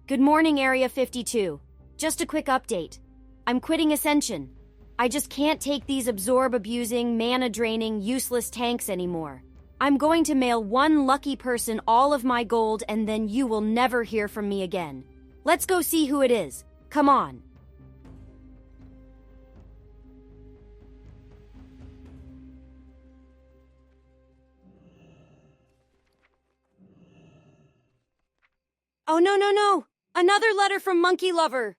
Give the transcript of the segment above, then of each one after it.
Good morning, Area 52. Just a quick update. I'm quitting Ascension. I just can't take these absorb-abusing, mana-draining, useless tanks anymore. I'm going to mail one lucky person all of my gold and then you will never hear from me again. Let's go see who it is. Come on. Oh, no. Another letter from Monkey Lover.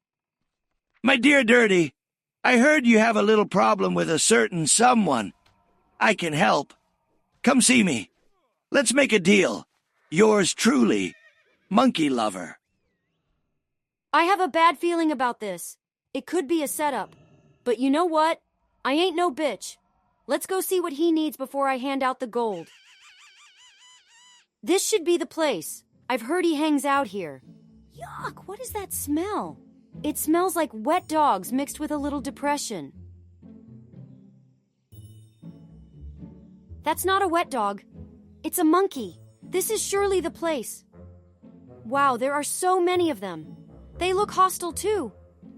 My dear Dirty, I heard you have a little problem with a certain someone. I can help. Come see me. Let's make a deal. Yours truly, Monkey Lover. I have a bad feeling about this. It could be a setup. But you know what? I ain't no bitch. Let's go see what he needs before I hand out the gold. This should be the place. I've heard he hangs out here. Yuck, what is that smell? It smells like wet dogs mixed with a little depression. That's not a wet dog. It's a monkey. This is surely the place. Wow, there are so many of them. They look hostile too.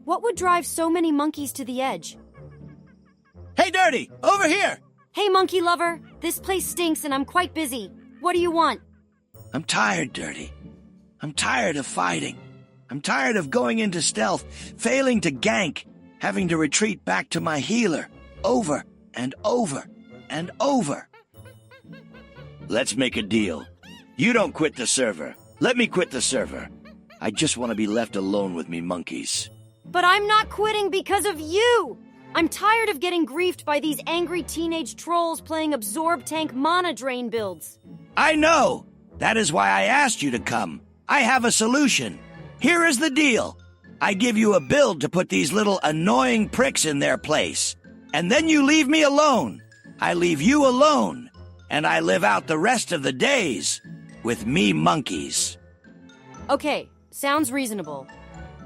What would drive so many monkeys to the edge? Hey, Dirty, over here! Hey, Monkey Lover. This place stinks and I'm quite busy. What do you want? I'm tired, Dirty. I'm tired of fighting. I'm tired of going into stealth, failing to gank, having to retreat back to my healer, over and over and over. Let's make a deal. You don't quit the server. Let me quit the server. I just want to be left alone with me monkeys. But I'm not quitting because of you! I'm tired of getting griefed by these angry teenage trolls playing absorb tank mana drain builds. I know! That is why I asked you to come. I have a solution. Here is the deal. I give you a build to put these little annoying pricks in their place. And then you leave me alone. I leave you alone. And I live out the rest of the days with me monkeys. Okay, sounds reasonable.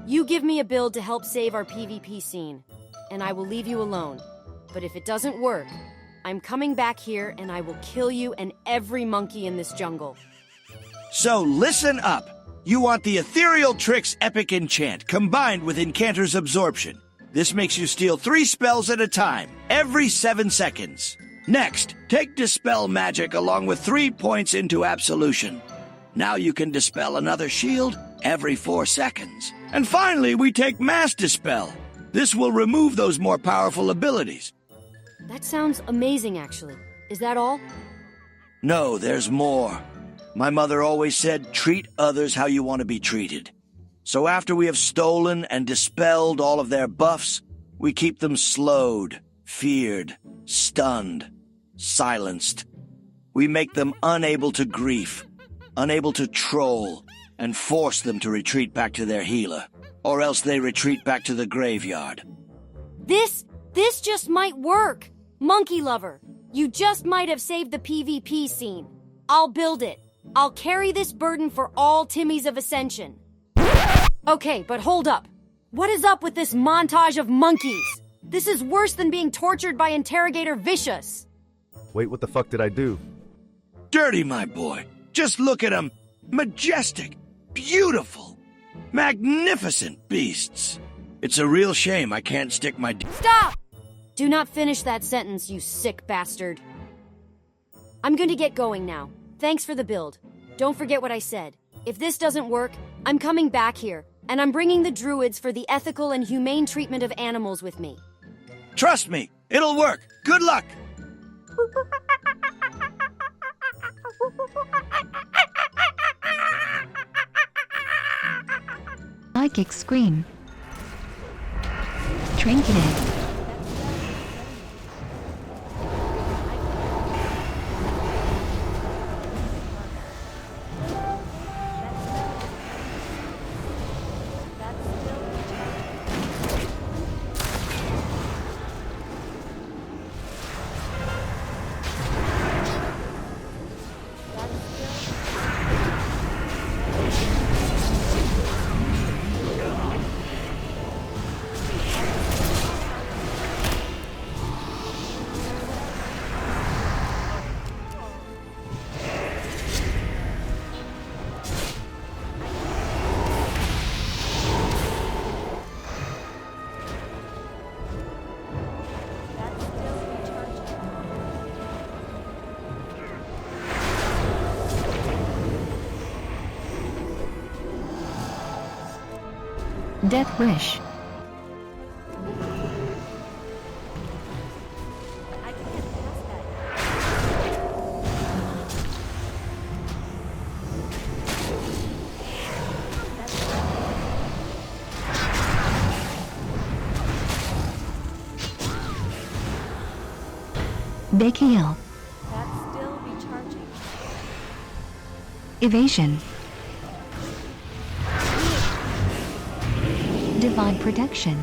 You give me a build to help save our PvP scene, and I will leave you alone. But if it doesn't work, I'm coming back here and I will kill you and every monkey in this jungle. So listen up. You want the Ethereal Tricks Epic Enchant combined with Incanter's Absorption. This makes you steal 3 spells at a time, every 7 seconds. Next, take Dispel Magic along with 3 points into Absolution. Now you can dispel another shield every 4 seconds. And finally, we take Mass Dispel. This will remove those more powerful abilities. That sounds amazing, actually. Is that all? No, there's more. My mother always said, treat others how you want to be treated. So after we have stolen and dispelled all of their buffs, we keep them slowed, feared, stunned, silenced. We make them unable to grief, unable to troll, and force them to retreat back to their healer, or else they retreat back to the graveyard. This just might work. Monkey Lover, you just might have saved the PvP scene. I'll build it. I'll carry this burden for all Timmies of Ascension. Okay, but hold up. What is up with this montage of monkeys? This is worse than being tortured by Interrogator Vicious. Wait, what the fuck did I do? Dirty, my boy. Just look at them. Majestic, beautiful, magnificent beasts. It's a real shame I can't stick my Stop! Do not finish that sentence, you sick bastard. I'm going to get going now. Thanks for the build. Don't forget what I said. If this doesn't work, I'm coming back here, and I'm bringing the druids for the ethical and humane treatment of animals with me. Trust me, it'll work. Good luck. Psychic scream. Trinketed. Death Wish. I can't pass that. Big Heal. That's still recharging. Evasion. Divine Protection.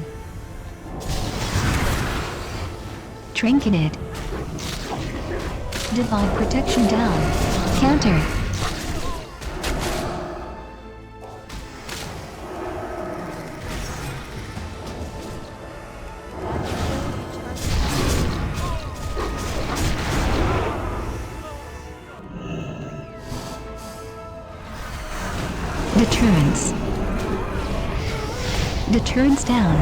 Trinketed. Divine Protection down. Countered. Deterrence. Deterrence down.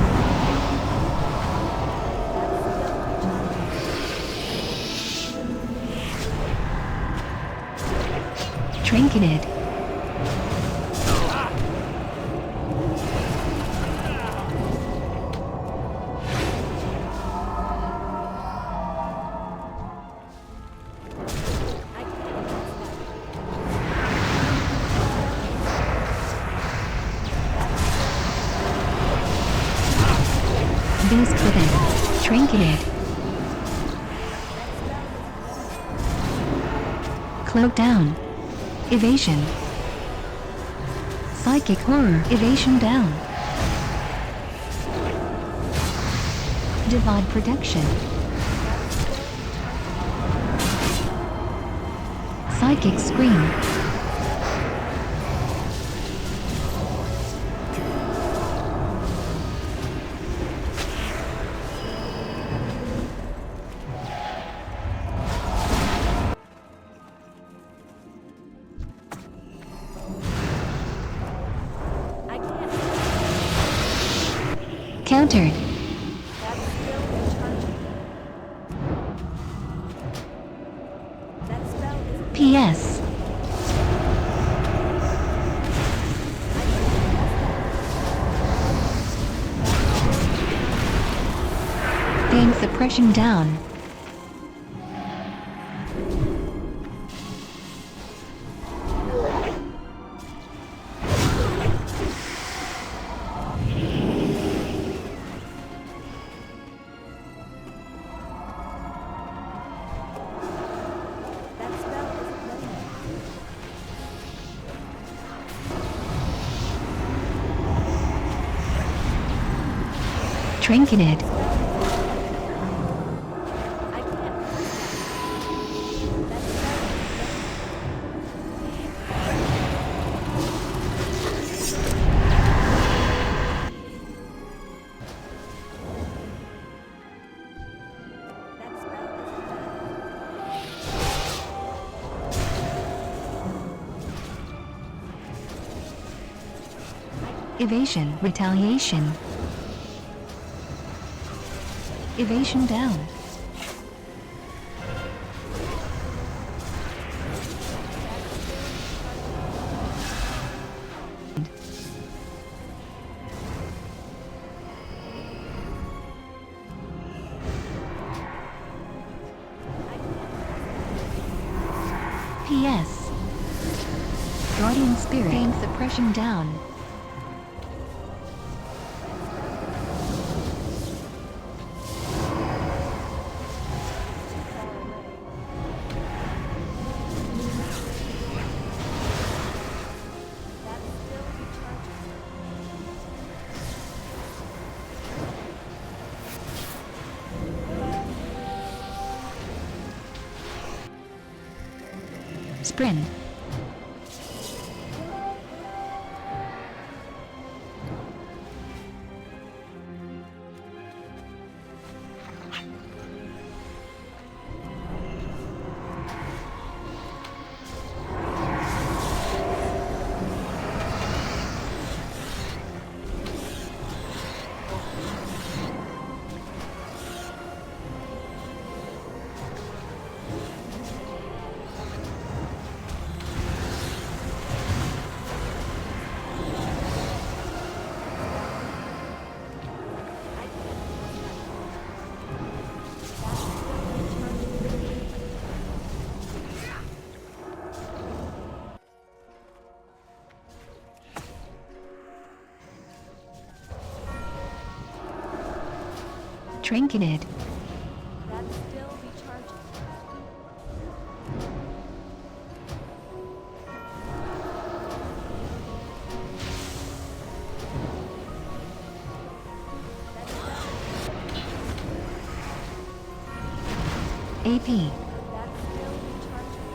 Trinketed. Base clipping. Trinketed. Cloak down. Evasion. Psychic Horror. Evasion down. Divine Protection. Psychic Scream. I can't. Countered. That's still recharging. That spell is. PS. Fame Suppression down. That spell is Trinketed. I can't. That spell Evasion. Retaliation. Evasion down. PS. Guardian Spirit. Fame Suppression down. Sprint. Trinketed. That's still recharging. AP. That's still recharging.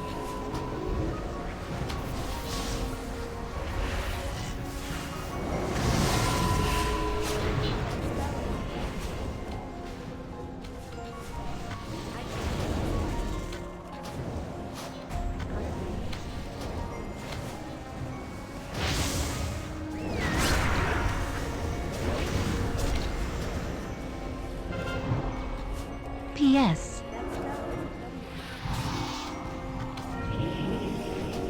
PS.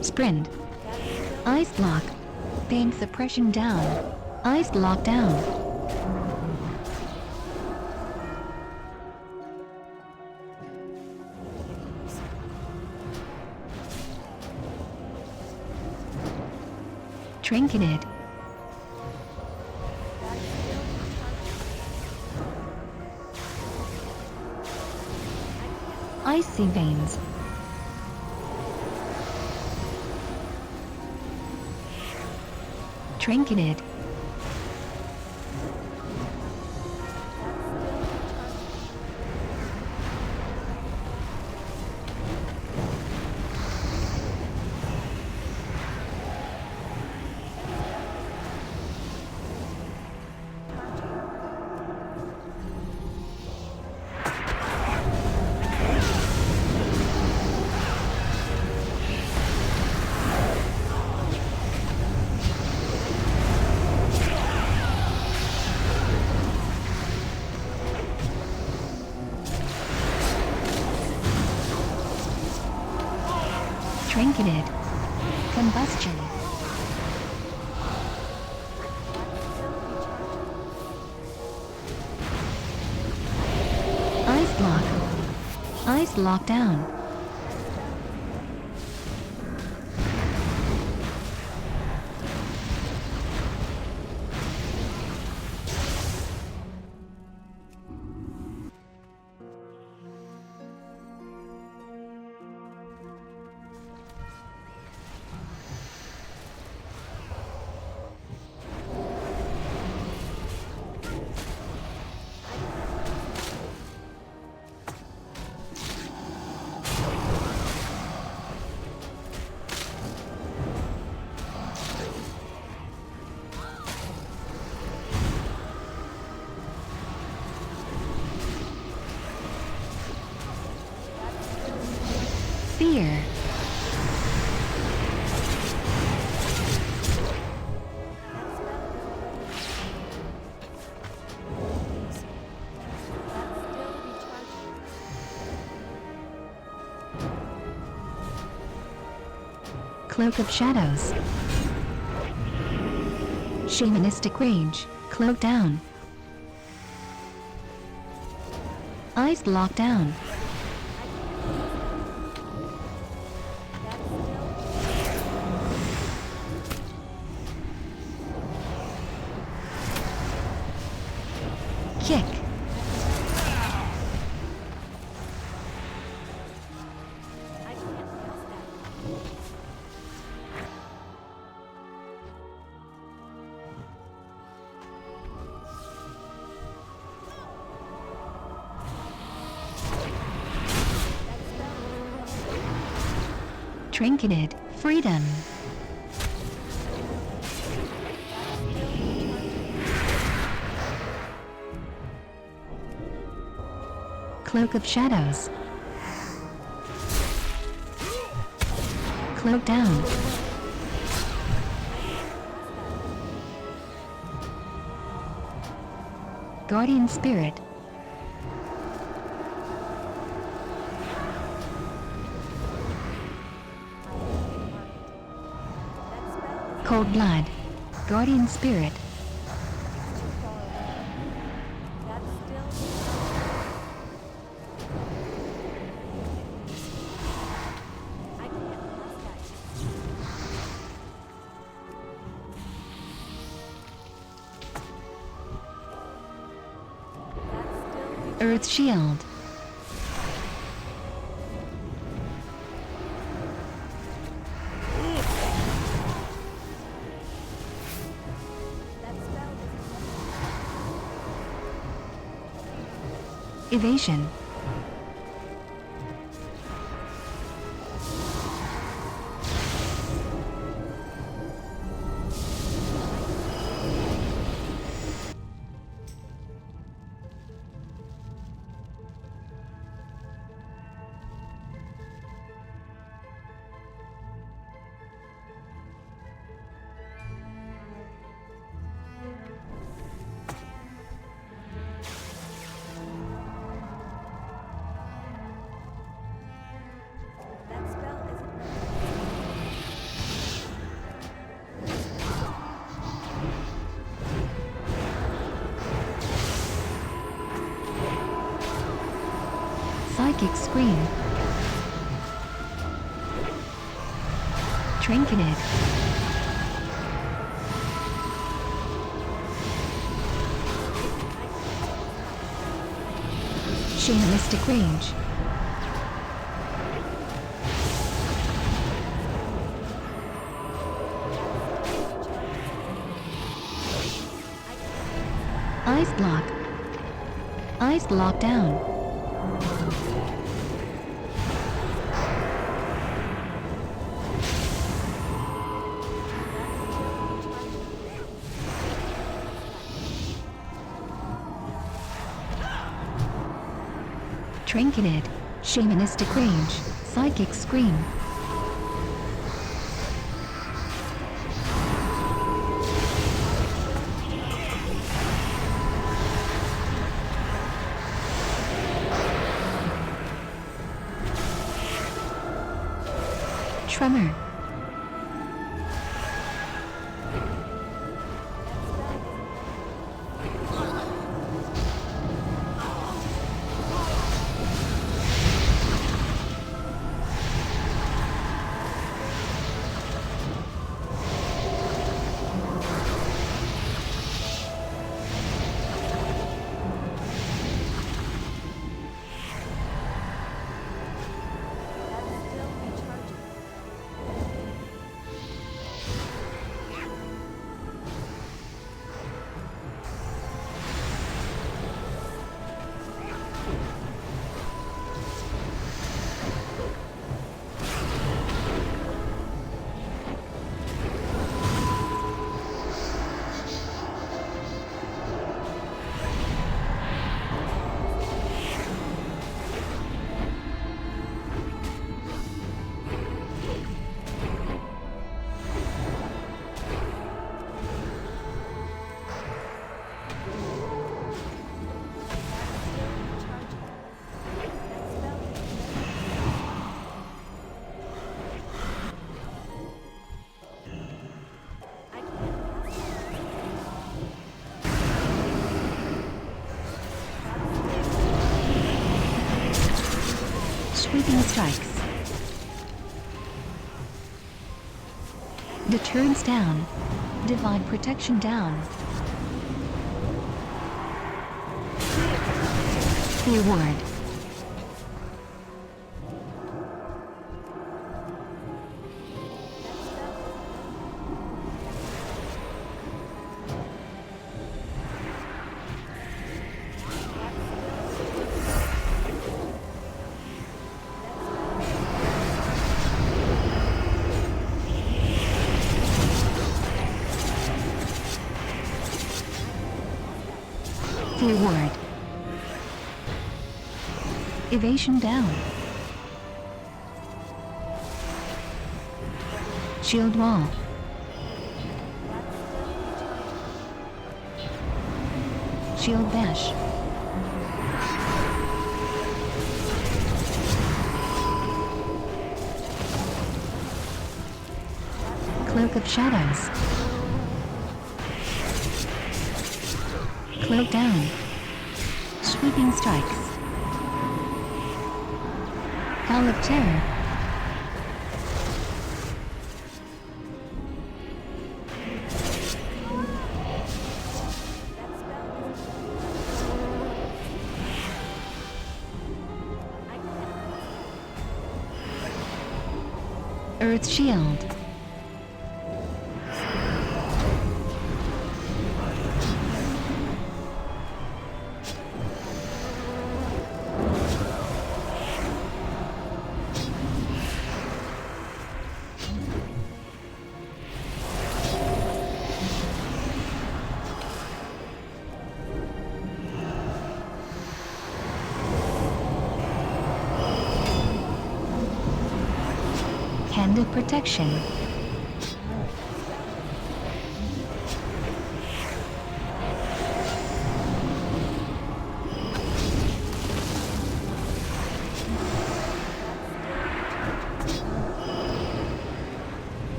Sprint. Ice lock. Pain suppression down. Ice lock down. Trinketed. Icy veins. Trinketed. Trinketed. Combustion. Ice lock. Ice lock down. Fear. Cloak of Shadows. Shamanistic Rage. Cloak down. Ice lock down. Kick. Trinketed. Freedom. Cloak of Shadows. Cloak down. Guardian Spirit. Cold Blood. Guardian Spirit. That's still Earth Shield. Evasion. Psychic Scream. Trinketed. Shamanistic Range. Ice Block. Ice Block down. Trinketed. Shamanistic Range. Psychic Scream. Tremor. Sweeping Strikes. Deterrence down. Divine Protection down. Clear Ward. Clear Ward. Evasion down. Shield Wall. Shield Bash. Cloak of Shadows. Cloak down. Sweeping Strikes. Call of Terror. Earth Shield. Hand of Protection.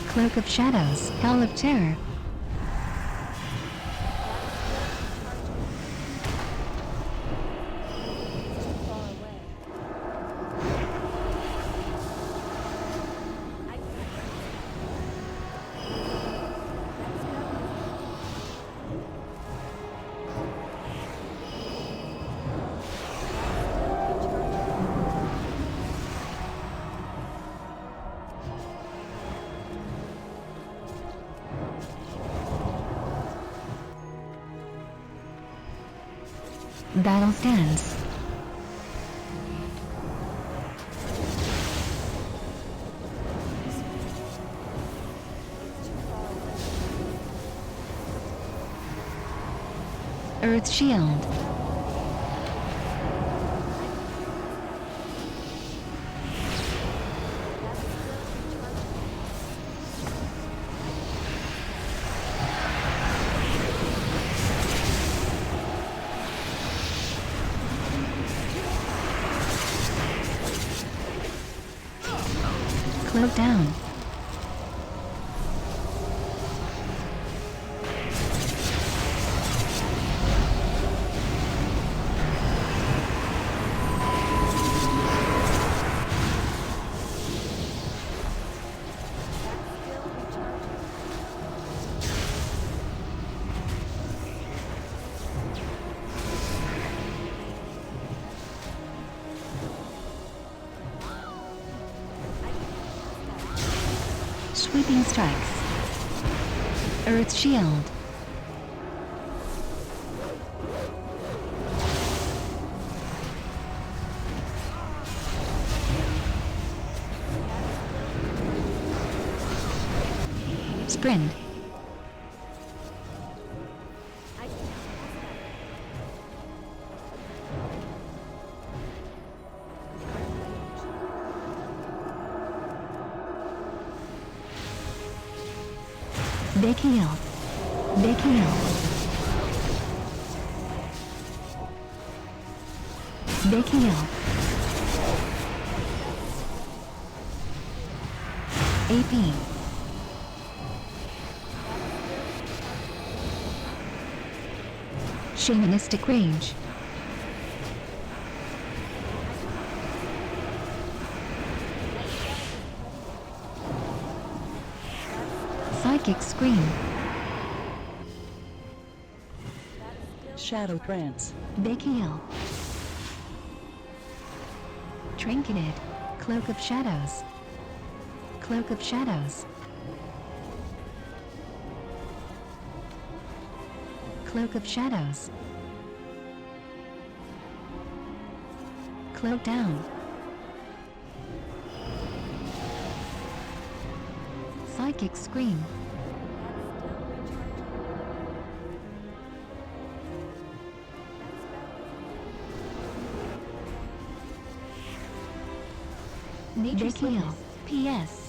Cloak of Shadows, Hell of Terror. Battle Stance. Earth Shield. Cloak down. Sweeping Strikes. Earth Shield. Sprint. Big heal. Big heal. Big heal. AP. Shamanistic Rage. Psychic Scream. Shadow Trance. Big heal. Trinketed. Cloak of Shadows. Cloak of Shadows. Cloak of Shadows. Cloak down. Psychic Scream. Nature Heal. PS.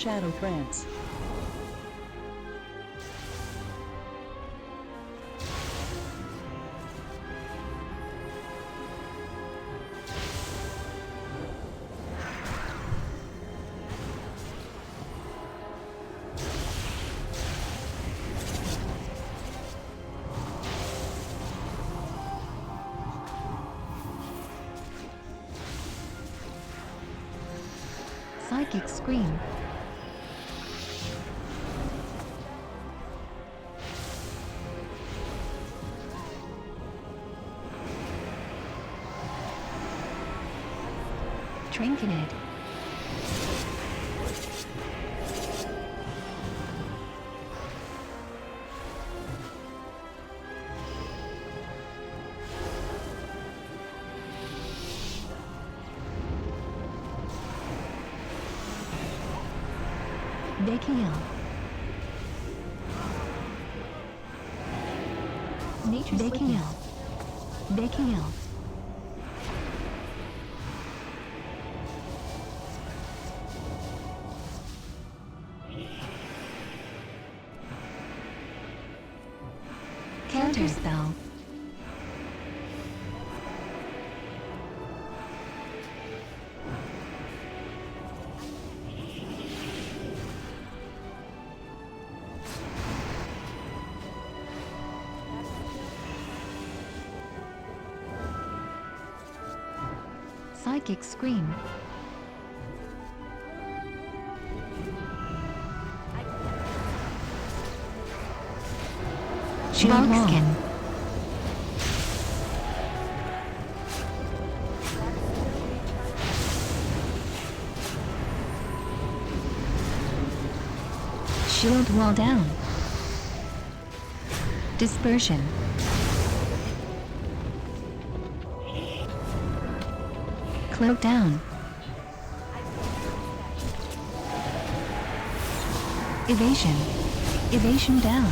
shadow trance. Psychic scream. Trinketed. Vakiel. Nature's Vakiel. Vakiel. Counter spell. Psychic scream. Shield skin. Shield wall down. Dispersion. Cloak down. Evasion. Evasion down.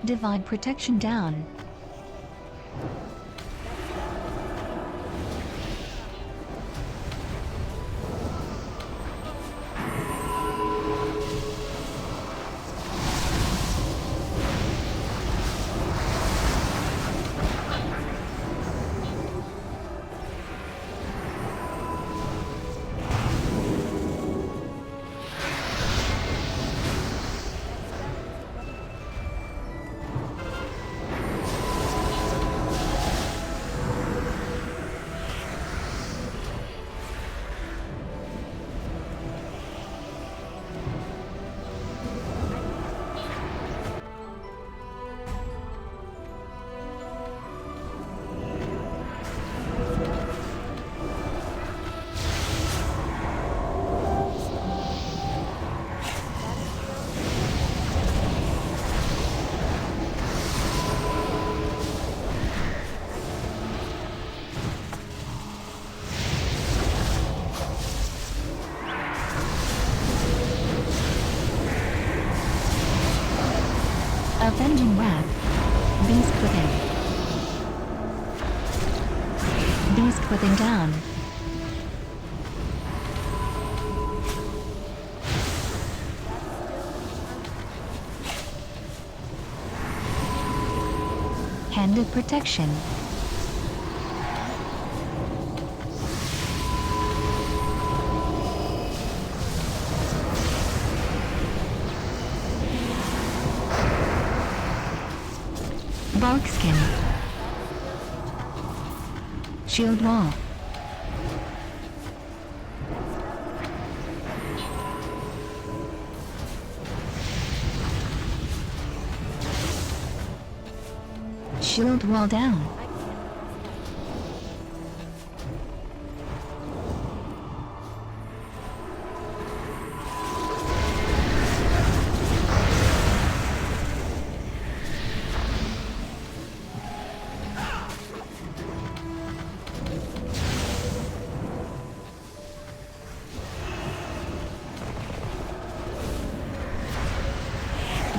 Divine protection down. Avenging Wrath. Beast within. Beast within down. Hand of protection. Bark skin. Shield wall. Shield wall down.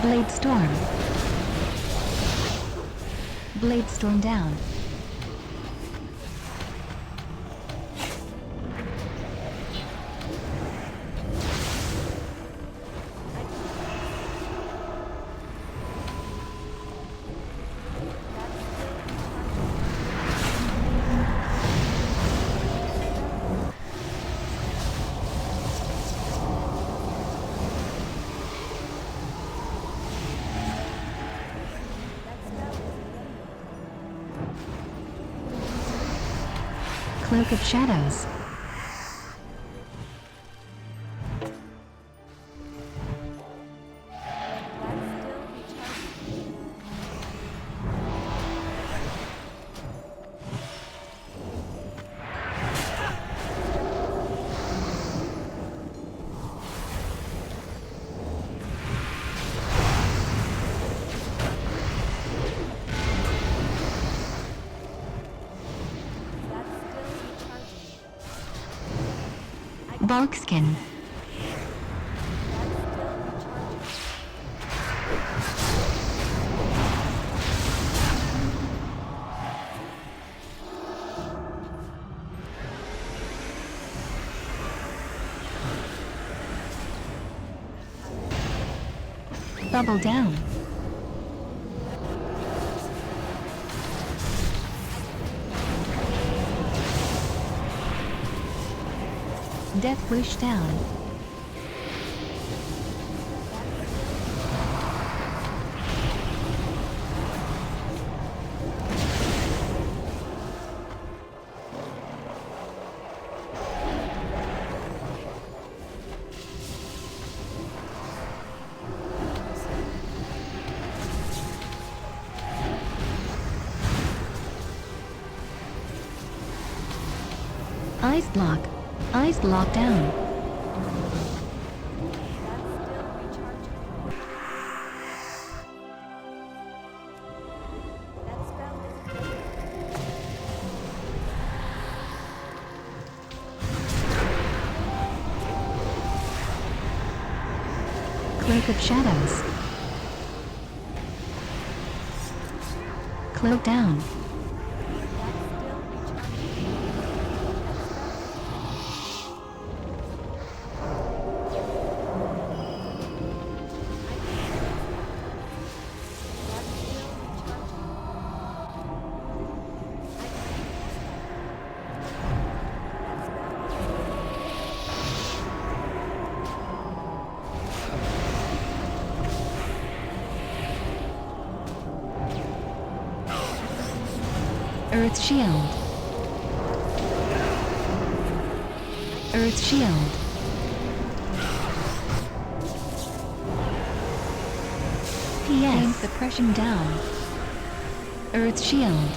Blade Storm. Blade Storm down. Cloak of Shadows. Bulkskin. Bubble down. Death Wish down. Ice block. Ice block down. Cloak of Shadows. Cloak down. Earth Shield. Earth Shield. PS. Suppression down. Earth Shield.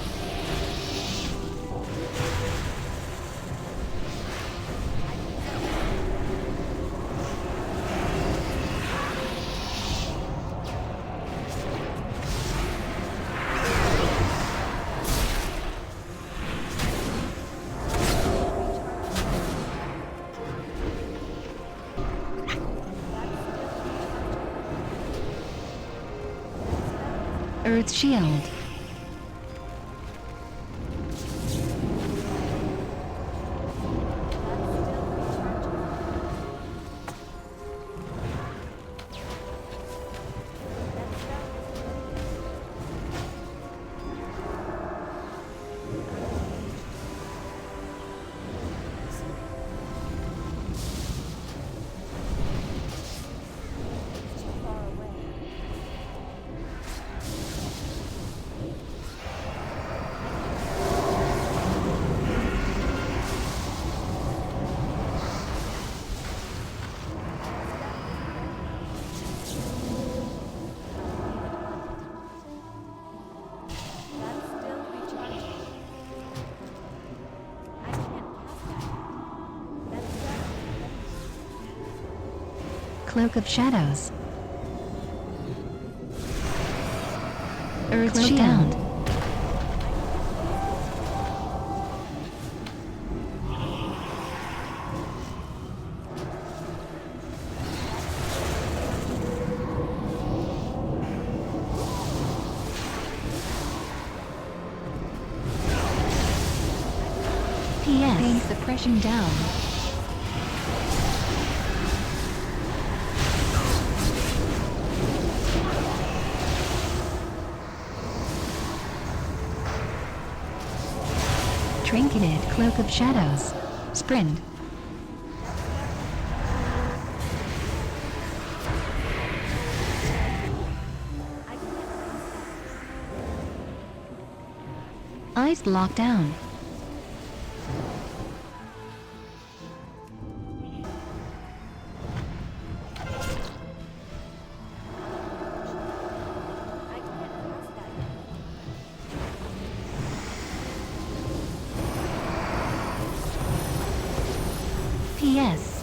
Earth Shield. Cloak of Shadows. Earth Shield. PS. Pain suppression down. Trinketed Cloak of Shadows. Sprint. Ice lockdown. PS.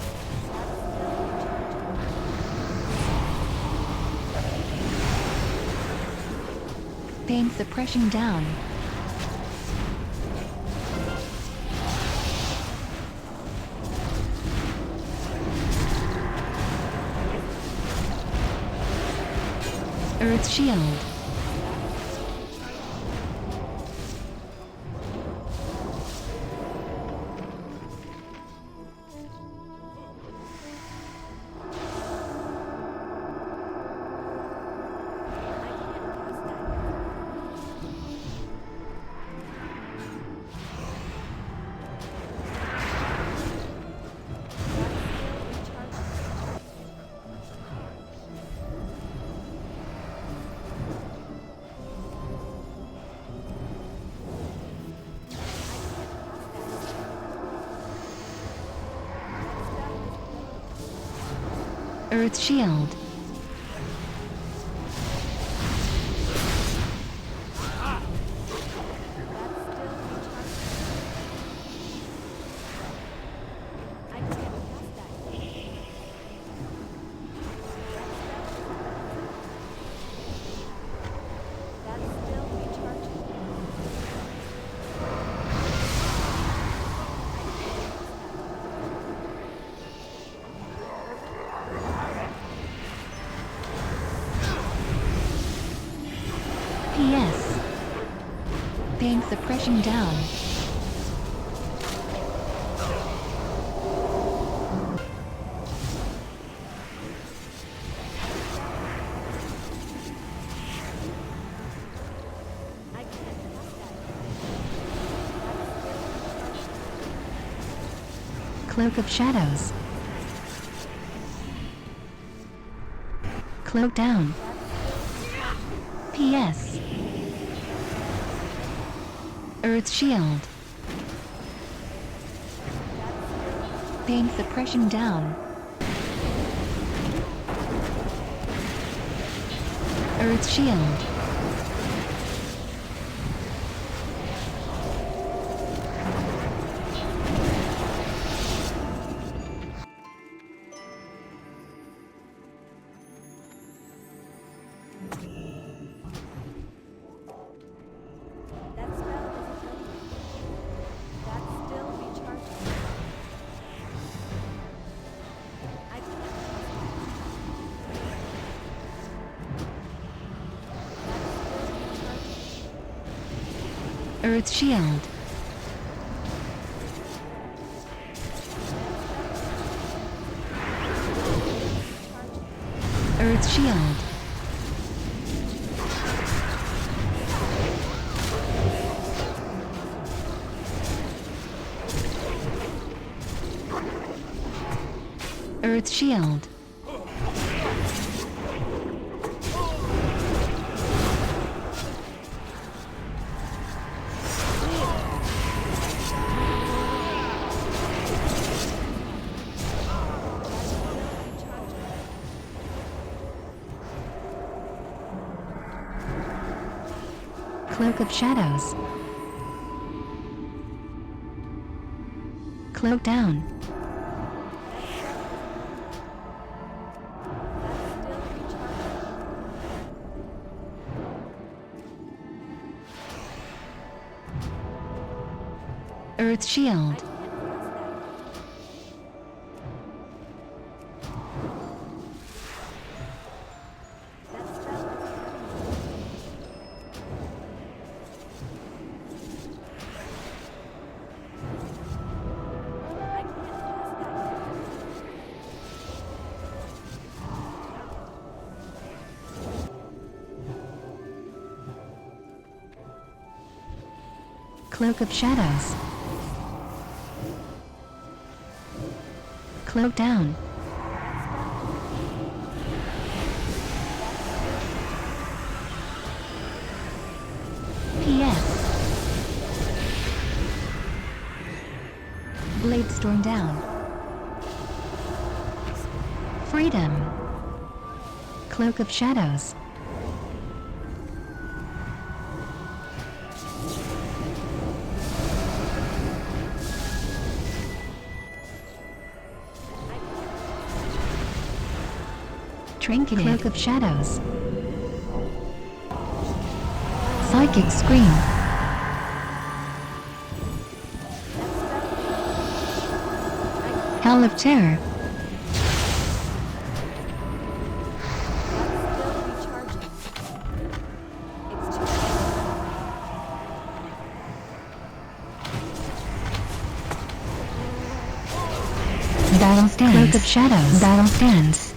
Pain suppression down. Earth Shield. Earth Shield. PS. Pain suppression down. Cloak of Shadows. Cloak down. PS. Earth Shield. Pain suppression down. Earth Shield. Earth Shield. Earth Shield. Earth Shield. Cloak of Shadows. Cloak down. Earth Shield. Cloak of Shadows. Cloak down. PS. Blade Storm down. Freedom. Cloak of Shadows. Trinketed. Cloak of Shadows. Psychic Scream. Hell of Terror. Battle stands. Cloak of Shadows. Battle stands.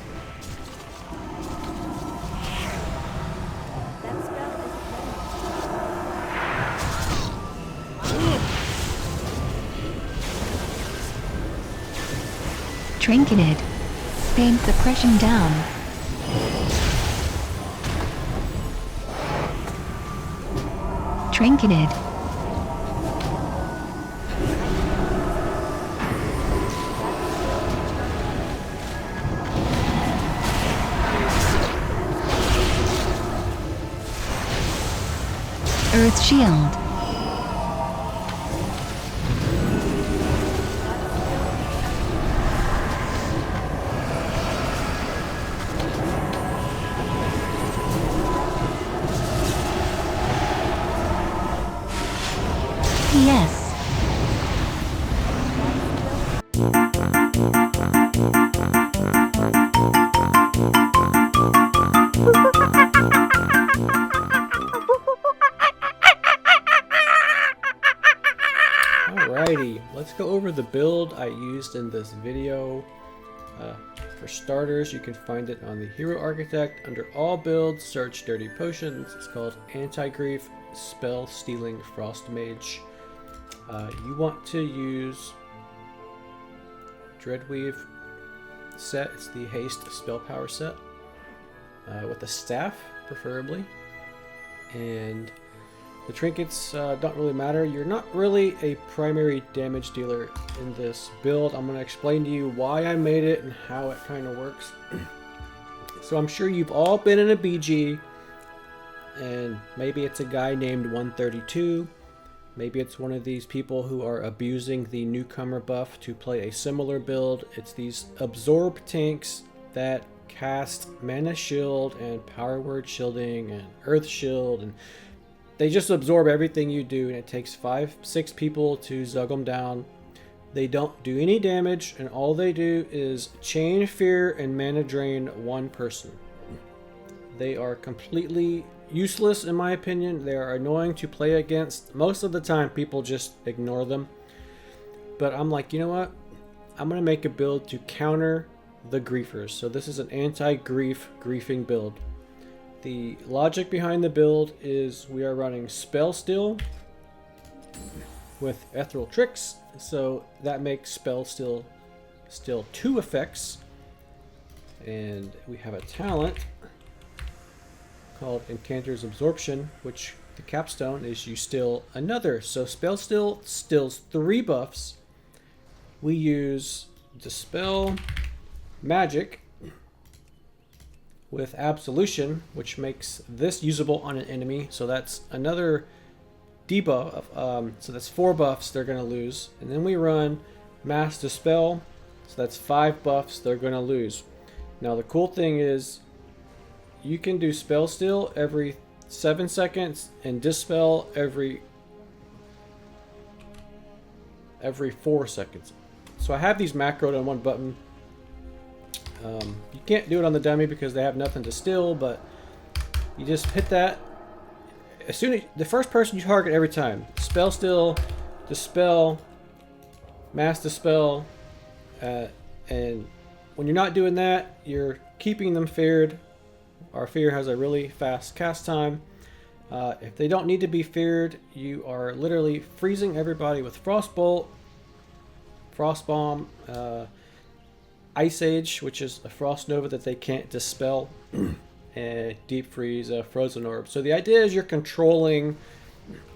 Trinketed. Pain suppression down. Trinketed. Earth Shield. Yes. Alrighty, let's go over the build I used in this video. For starters, you can find it on the Hero Architect. Under all builds, search Dirtypotions. It's called Anti-Grief Spell Stealing Frost Mage. You want to use Dreadweave set. It's the Haste spell power set with a staff, preferably. And the trinkets don't really matter. You're not really a primary damage dealer in this build. I'm going to explain to you why I made it and how it kind of works. So I'm sure you've all been in a BG, and maybe it's a guy named 132. Maybe it's one of these people who are abusing the newcomer buff to play a similar build. It's these absorb tanks that cast mana shield and power word shielding and earth shield, and they just absorb everything you do, and it takes 5-6 people to zug them down. They don't do any damage, and all they do is chain fear and mana drain one person. They are completely useless in my opinion. They are annoying to play against. Most of the time people just ignore them. But I'm like, you know what? I'm going to make a build to counter the griefers. So this is an anti-grief griefing build. The logic behind the build is we are running Spell Steal with Ethereal Tricks. So that makes Spell Steal still 2 effects. And we have a talent called Incanter's Absorption, which the capstone is you steal another. So Spell Steal steals 3 buffs. We use Dispel Magic with Absolution, which makes this usable on an enemy. So that's another debuff. So that's 4 buffs they're going to lose. And then we run Mass Dispel. So that's 5 buffs they're going to lose. Now the cool thing is you can do Spell Steal every 7 seconds and Dispel every every 4 seconds. So I have these macroed on one button. You can't do it on the dummy because they have nothing to steal, but you just hit that. As soon as the first person you target every time, spell steal, dispel, mass dispel, and when you're not doing that, you're keeping them feared. Our fear has a really fast cast time. If they don't need to be feared, you are literally freezing everybody with Frostbolt, Frostbomb, Ice Age, which is a Frost Nova that they can't dispel, and Deep Freeze, Frozen Orb. So the idea is you're controlling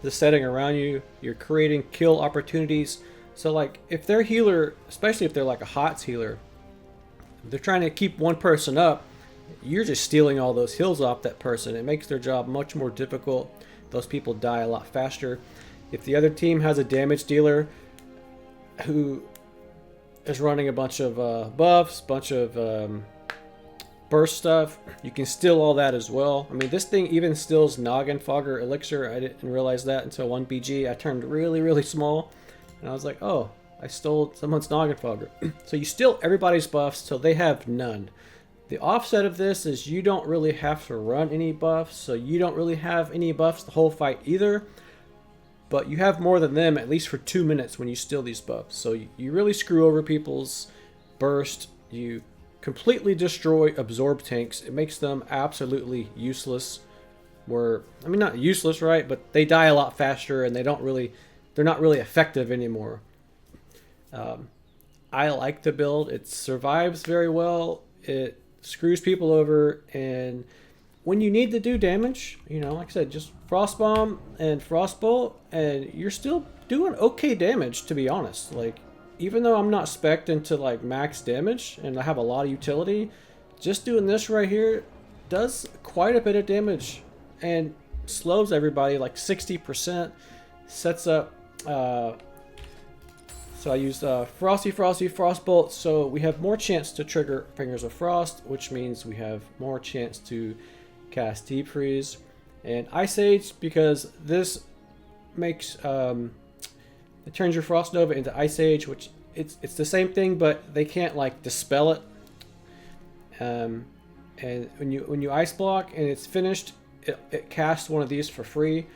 the setting around you. You're creating kill opportunities. So like if their healer, especially if they're like a HOTS healer, they're trying to keep one person up, you're just stealing all those heals off that person. It makes their job much more difficult. Those people die a lot faster. If the other team has a damage dealer who is running a bunch of buffs, bunch of burst stuff, you can steal all that as well. I mean, this thing even steals Noggin Fogger Elixir. I didn't realize that until 1 BG. I turned really, really small, and I was like, oh, I stole someone's Noggin Fogger. So you steal everybody's buffs till they have none. The offset of this is you don't really have to run any buffs, so you don't really have any buffs the whole fight either. But you have more than them, at least for 2 minutes when you steal these buffs. So you really screw over people's burst. You completely destroy absorb tanks. It makes them absolutely useless. I mean, not useless, right? But they die a lot faster, and they're not really effective anymore. I like the build. It survives very well. It screws people over, and when you need to do damage, you know, like I said, just Frostbomb and Frostbolt, and you're still doing okay damage, to be honest. Like, even though I'm not spec'd into like max damage and I have a lot of utility, just doing this right here does quite a bit of damage and slows everybody like 60%. Sets up so I used Frosty, Frostbolt, so we have more chance to trigger Fingers of Frost, which means we have more chance to cast Deep Freeze. And Ice Age, because this makes, it turns your Frost Nova into Ice Age, which it's the same thing, but they can't like dispel it. And when you Ice Block and it's finished, it casts one of these for free.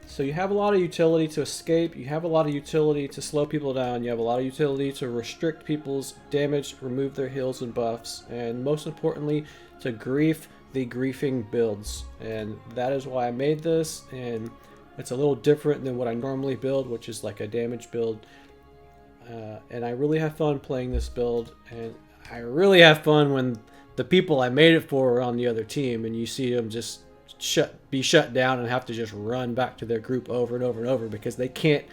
So you have a lot of utility to escape, you have a lot of utility to slow people down, you have a lot of utility to restrict people's damage, remove their heals and buffs, and most importantly, to grief the griefing builds. And that is why I made this, and it's a little different than what I normally build, which is like a damage build. And I really have fun playing this build, and I really have fun when the people I made it for are on the other team, and you see them just be shut down and have to just run back to their group over and over and over because they can't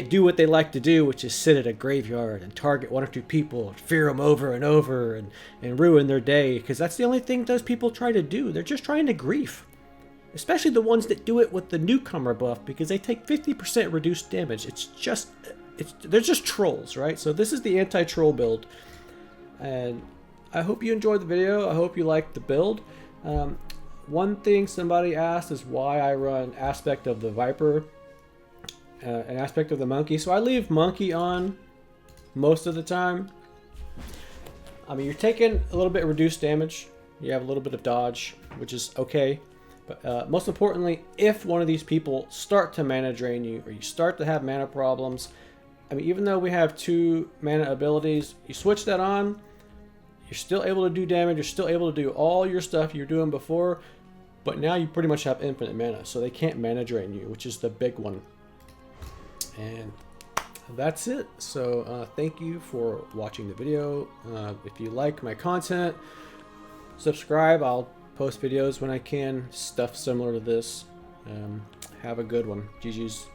do what they like to do, which is sit at a graveyard and target 1 or 2 people and fear them over and over and ruin their day, because that's the only thing those people try to do. They're just trying to grief, especially the ones that do it with the newcomer buff, because they take 50% reduced damage. They're just trolls, right? So this is the anti-troll build, and I hope you enjoyed the video. I hope you liked the build. One thing somebody asked is why I run Aspect of the Viper and Aspect of the Monkey. So I leave Monkey on most of the time. I mean, you're taking a little bit of reduced damage. You have a little bit of dodge, which is okay. But most importantly, if one of these people start to mana drain you, or you start to have mana problems, I mean, even though we have 2 mana abilities, you switch that on, you're still able to do damage, you're still able to do all your stuff you're doing before, but now you pretty much have infinite mana, so they can't mana drain you, which is the big one. And that's it. So thank you for watching the video. If you like my content, subscribe. I'll post videos when I can, stuff similar to this. Have a good one. GG's.